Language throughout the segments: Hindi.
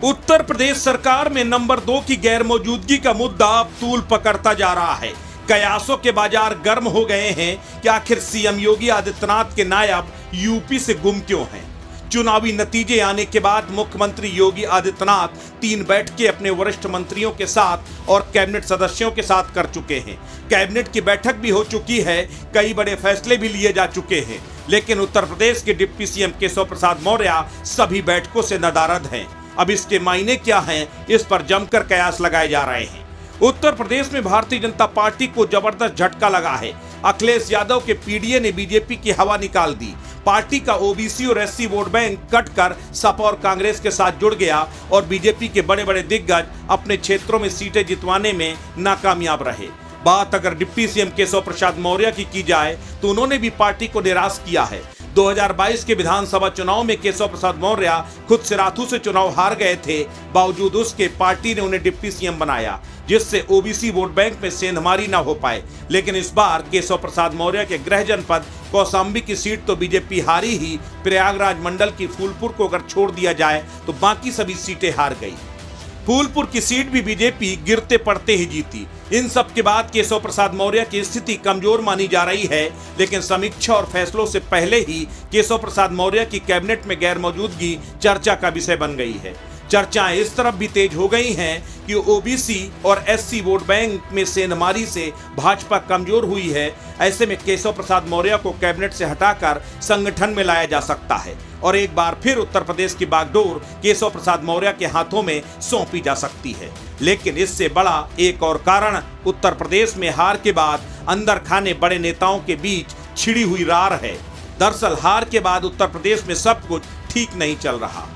उत्तर प्रदेश सरकार में नंबर 2 की गैर मौजूदगी का मुद्दा अब तूल पकड़ता जा रहा है। कयासों के बाजार गर्म हो गए हैं कि आखिर सीएम योगी आदित्यनाथ के नायब यूपी से गुम क्यों हैं। चुनावी नतीजे आने के बाद मुख्यमंत्री योगी आदित्यनाथ 3 बैठकें अपने वरिष्ठ मंत्रियों के साथ और कैबिनेट सदस्यों के साथ कर चुके हैं। कैबिनेट की बैठक भी हो चुकी है, कई बड़े फैसले भी लिए जा चुके हैं, लेकिन उत्तर प्रदेश के डिप्टी सीएम केशव प्रसाद मौर्य सभी बैठकों से नदारद हैं। अब इसके मायने क्या हैं, इस पर जमकर कयास लगाए जा रहे हैं। उत्तर प्रदेश में भारतीय जनता पार्टी को जबरदस्त झटका लगा है। अखिलेश यादव के पीडीए ने बीजेपी की हवा निकाल दी। पार्टी का ओबीसी और एससी वोट बैंक कटकर सपा और कांग्रेस के साथ जुड़ गया और बीजेपी के बड़े बड़े दिग्गज अपने क्षेत्रों में सीटें जितवाने में नाकामयाब रहे। बात अगर डिप्टी सीएम केशव प्रसाद मौर्य की जाए तो उन्होंने भी पार्टी को निराश किया है। 2022 के विधानसभा चुनाव में केशव प्रसाद मौर्य खुद सिराथू से चुनाव हार गए थे, बावजूद उसके पार्टी ने उन्हें डिप्टी सीएम बनाया, जिससे ओबीसी वोट बैंक में सेंधमारी न हो पाए। लेकिन इस बार केशव प्रसाद मौर्य के गृह जनपद कौशाम्बी की सीट तो बीजेपी हारी ही, प्रयागराज मंडल की फूलपुर को अगर छोड़ दिया जाए तो बाकी सभी सीटें हार गई। फूलपुर की सीट भी बीजेपी गिरते पड़ते ही जीती। इन सब के बाद केशव प्रसाद मौर्य की स्थिति कमजोर मानी जा रही है, लेकिन समीक्षा और फैसलों से पहले ही केशव प्रसाद मौर्य की कैबिनेट में गैर मौजूदगी चर्चा का विषय बन गई है। चर्चाएं इस तरफ भी तेज हो गई हैं कि ओबीसी और एससी वोट बैंक में सेंधमारी से भाजपा कमजोर हुई है। ऐसे में केशव प्रसाद मौर्य को कैबिनेट से हटाकर संगठन में लाया जा सकता है और एक बार फिर उत्तर प्रदेश की बागडोर केशव प्रसाद मौर्य के हाथों में सौंपी जा सकती है। लेकिन इससे बड़ा एक और कारण उत्तर प्रदेश में हार के बाद अंदर खाने बड़े नेताओं के बीच छिड़ी हुई रार है। दरअसल हार के बाद उत्तर प्रदेश में सब कुछ ठीक नहीं चल रहा।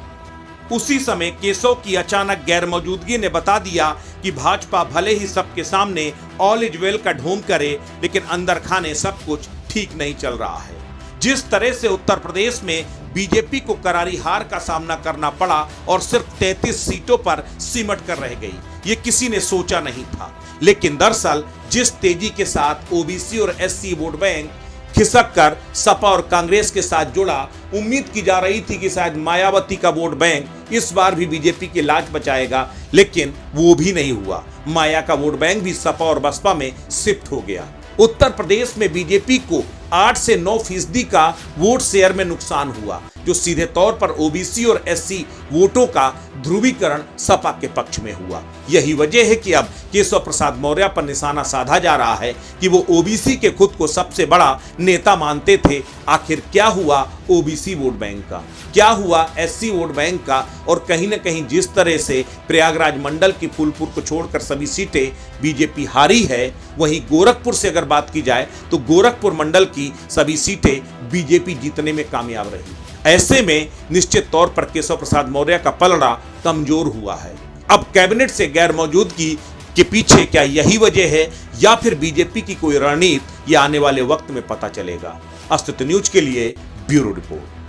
उसी समय केशव की अचानक गैर मौजूदगी ने बता दिया कि भाजपा भले ही सबके सामने ऑल इज वेल का ढोंग करे, लेकिन अंदर खाने सब कुछ ठीक नहीं चल रहा है। जिस तरह से उत्तर प्रदेश में बीजेपी को करारी हार का सामना करना पड़ा और सिर्फ 33 सीटों पर सिमट कर रह गई, ये किसी ने सोचा नहीं था। लेकिन दरअसल जिस तेजी के साथ ओबीसी और एससी वोट बैंक खिसक कर सपा और कांग्रेस के साथ जुड़ा, उम्मीद की जा रही थी कि शायद मायावती का वोट बैंक इस बार भी बीजेपी की लाज बचाएगा, लेकिन वो भी नहीं हुआ। माया का वोट बैंक भी सपा और बसपा में शिफ्ट हो गया। उत्तर प्रदेश में बीजेपी को 8 से 9% का वोट शेयर में नुकसान हुआ, जो सीधे तौर पर ओबीसी और एससी वोटों का ध्रुवीकरण सपा के पक्ष में हुआ। यही वजह है कि अब केशव प्रसाद मौर्य पर निशाना साधा जा रहा है कि वो ओबीसी के खुद को सबसे बड़ा नेता मानते थे। आखिर क्या हुआ ओबीसी वोट बैंक का, क्या हुआ एससी वोट बैंक का, और कहीं न कहीं जिस तरह से प्रयागराज मंडल की फूलपुर को छोड़कर सभी सीटें बीजेपी हारी है, वहीं गोरखपुर से अगर बात की जाए तो गोरखपुर मंडल की सभी सीटें बीजेपी जीतने में कामयाब रही। ऐसे में निश्चित तौर पर केशव प्रसाद मौर्य का पलड़ा कमजोर हुआ है। अब कैबिनेट से गैर मौजूदगी के पीछे क्या यही वजह है या फिर बीजेपी की कोई रणनीति, ये आने वाले वक्त में पता चलेगा। अस्तित्व न्यूज के लिए ब्यूरो रिपोर्ट।